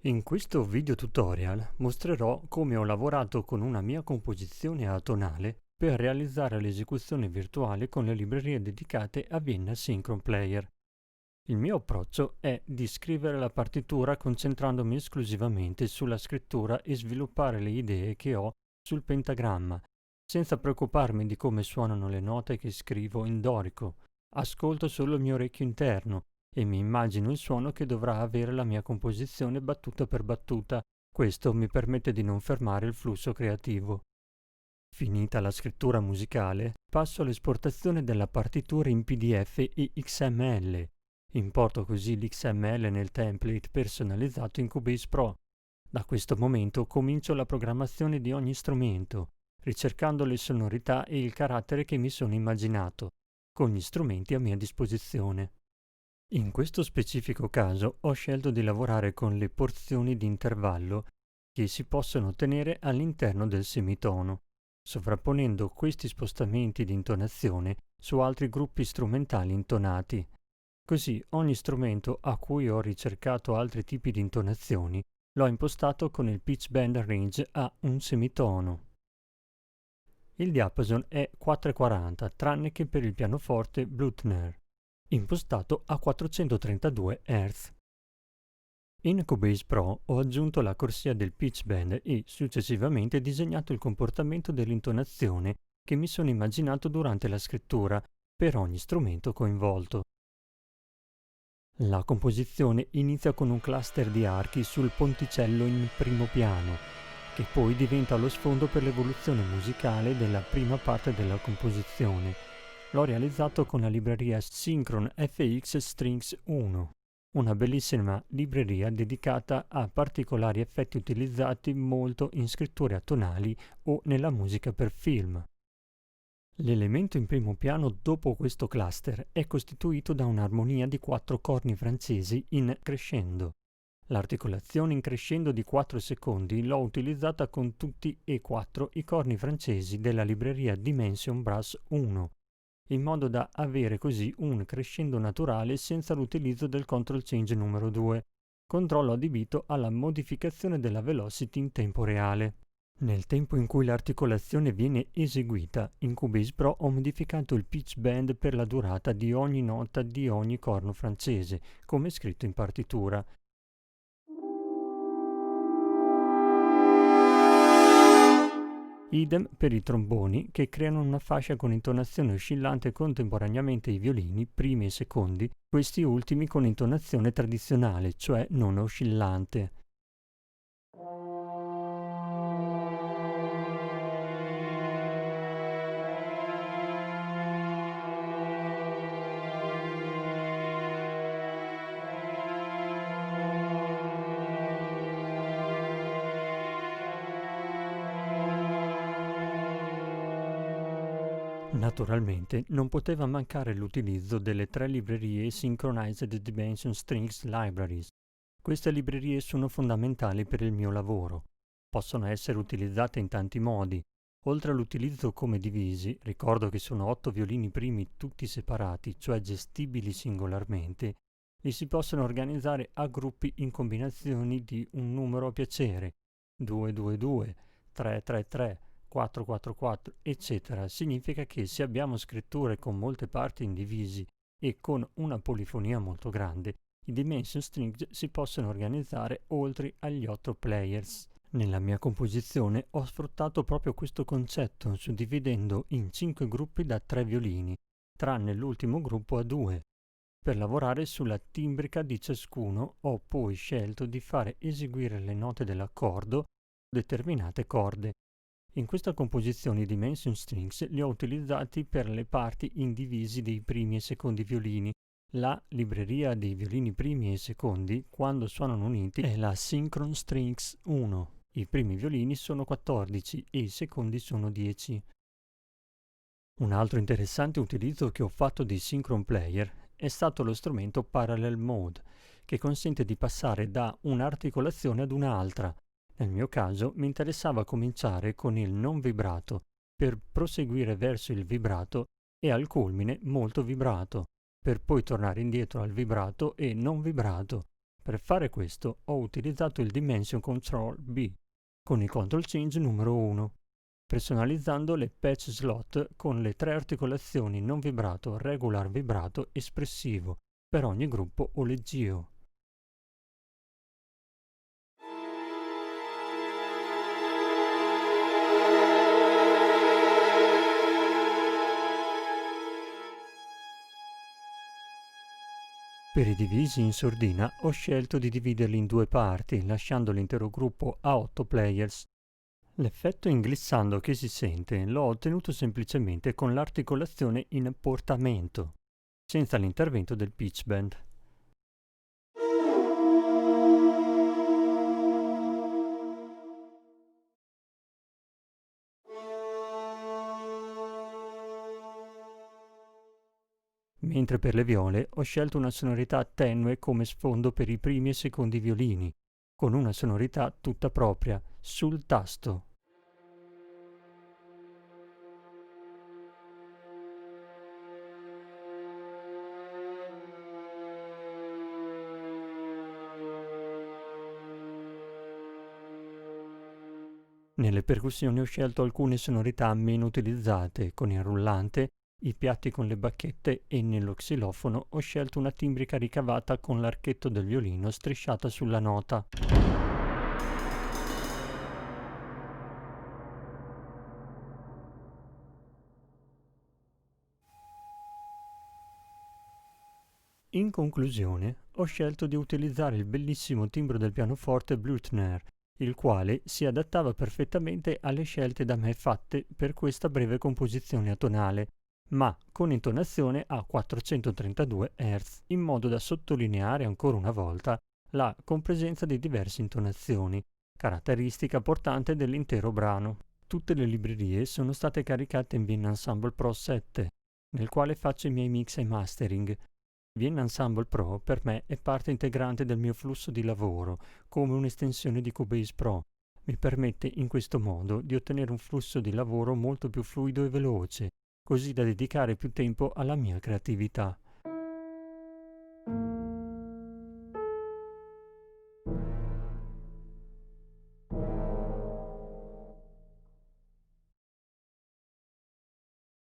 In questo video tutorial mostrerò come ho lavorato con una mia composizione atonale per realizzare l'esecuzione virtuale con le librerie dedicate a Vienna Synchron Player. Il mio approccio è di scrivere la partitura concentrandomi esclusivamente sulla scrittura e sviluppare le idee che ho sul pentagramma, senza preoccuparmi di come suonano le note che scrivo in dorico. Ascolto solo il mio orecchio interno e mi immagino il suono che dovrà avere la mia composizione battuta per battuta. Questo mi permette di non fermare il flusso creativo. Finita la scrittura musicale, passo all'esportazione della partitura in PDF e XML. Importo così l'XML nel template personalizzato in Cubase Pro. Da questo momento comincio la programmazione di ogni strumento, ricercando le sonorità e il carattere che mi sono immaginato, con gli strumenti a mia disposizione. In questo specifico caso ho scelto di lavorare con le porzioni di intervallo che si possono ottenere all'interno del semitono, sovrapponendo questi spostamenti di intonazione su altri gruppi strumentali intonati. Così ogni strumento a cui ho ricercato altri tipi di intonazioni l'ho impostato con il pitch bend range a un semitono. Il diapason è 440, tranne che per il pianoforte Blüthner, impostato a 432 Hz. In Cubase Pro ho aggiunto la corsia del pitch bend e successivamente disegnato il comportamento dell'intonazione che mi sono immaginato durante la scrittura per ogni strumento coinvolto. La composizione inizia con un cluster di archi sul ponticello in primo piano, che poi diventa lo sfondo per l'evoluzione musicale della prima parte della composizione. L'ho realizzato con la libreria Synchron FX Strings 1, una bellissima libreria dedicata a particolari effetti utilizzati molto in scritture atonali o nella musica per film. L'elemento in primo piano dopo questo cluster è costituito da un'armonia di 4 corni francesi in crescendo. L'articolazione in crescendo di 4 secondi l'ho utilizzata con tutti e 4 i corni francesi della libreria Dimension Brass 1, in modo da avere così un crescendo naturale senza l'utilizzo del control change numero 2, controllo adibito alla modificazione della velocity in tempo reale. Nel tempo in cui l'articolazione viene eseguita, in Cubase Pro ho modificato il pitch bend per la durata di ogni nota di ogni corno francese, come scritto in partitura. Idem per i tromboni, che creano una fascia con intonazione oscillante contemporaneamente ai violini, primi e secondi, questi ultimi con intonazione tradizionale, cioè non oscillante. Naturalmente non poteva mancare l'utilizzo delle 3 librerie Synchronized Dimension Strings Libraries. Queste librerie sono fondamentali per il mio lavoro. Possono essere utilizzate in tanti modi. Oltre all'utilizzo come divisi, ricordo che sono 8 violini primi tutti separati, cioè gestibili singolarmente, li si possono organizzare a gruppi in combinazioni di un numero a piacere, 222, 333, 444, eccetera. Significa che se abbiamo scritture con molte parti indivisi e con una polifonia molto grande, i dimension strings si possono organizzare oltre agli 8 players. Nella mia composizione ho sfruttato proprio questo concetto, suddividendo in 5 gruppi da 3 violini, tranne l'ultimo gruppo a 2. Per lavorare sulla timbrica di ciascuno ho poi scelto di fare eseguire le note dell'accordo determinate corde. In questa composizione i dimension strings li ho utilizzati per le parti indivisi dei primi e secondi violini. La libreria dei violini primi e secondi, quando suonano uniti, è la Synchron Strings 1. I primi violini sono 14 e i secondi sono 10. Un altro interessante utilizzo che ho fatto di Synchron Player è stato lo strumento Parallel Mode, che consente di passare da un'articolazione ad un'altra. Nel mio caso mi interessava cominciare con il non vibrato per proseguire verso il vibrato e al culmine molto vibrato, per poi tornare indietro al vibrato e non vibrato, Per fare questo ho utilizzato il Dimension Control B con il Control Change numero 1, personalizzando le patch slot con le 3 articolazioni non vibrato, regular vibrato, espressivo per ogni gruppo o leggio. Per i divisi in sordina ho scelto di dividerli in 2 parti, lasciando l'intero gruppo a 8 players. L'effetto inglissando che si sente l'ho ottenuto semplicemente con l'articolazione in portamento, senza l'intervento del pitch bend. Mentre per le viole ho scelto una sonorità tenue come sfondo per i primi e secondi violini, con una sonorità tutta propria, sul tasto. Nelle percussioni ho scelto alcune sonorità meno utilizzate, con il rullante, i piatti con le bacchette e nello xilofono ho scelto una timbrica ricavata con l'archetto del violino strisciata sulla nota. In conclusione, ho scelto di utilizzare il bellissimo timbro del pianoforte Blüthner, il quale si adattava perfettamente alle scelte da me fatte per questa breve composizione atonale, ma con intonazione a 432 Hz, in modo da sottolineare ancora una volta la compresenza di diverse intonazioni, caratteristica portante dell'intero brano. Tutte le librerie sono state caricate in Vienna Ensemble Pro 7, nel quale faccio i miei mix e mastering. Vienna Ensemble Pro per me è parte integrante del mio flusso di lavoro, come un'estensione di Cubase Pro. Mi permette in questo modo di ottenere un flusso di lavoro molto più fluido e veloce, così da dedicare più tempo alla mia creatività.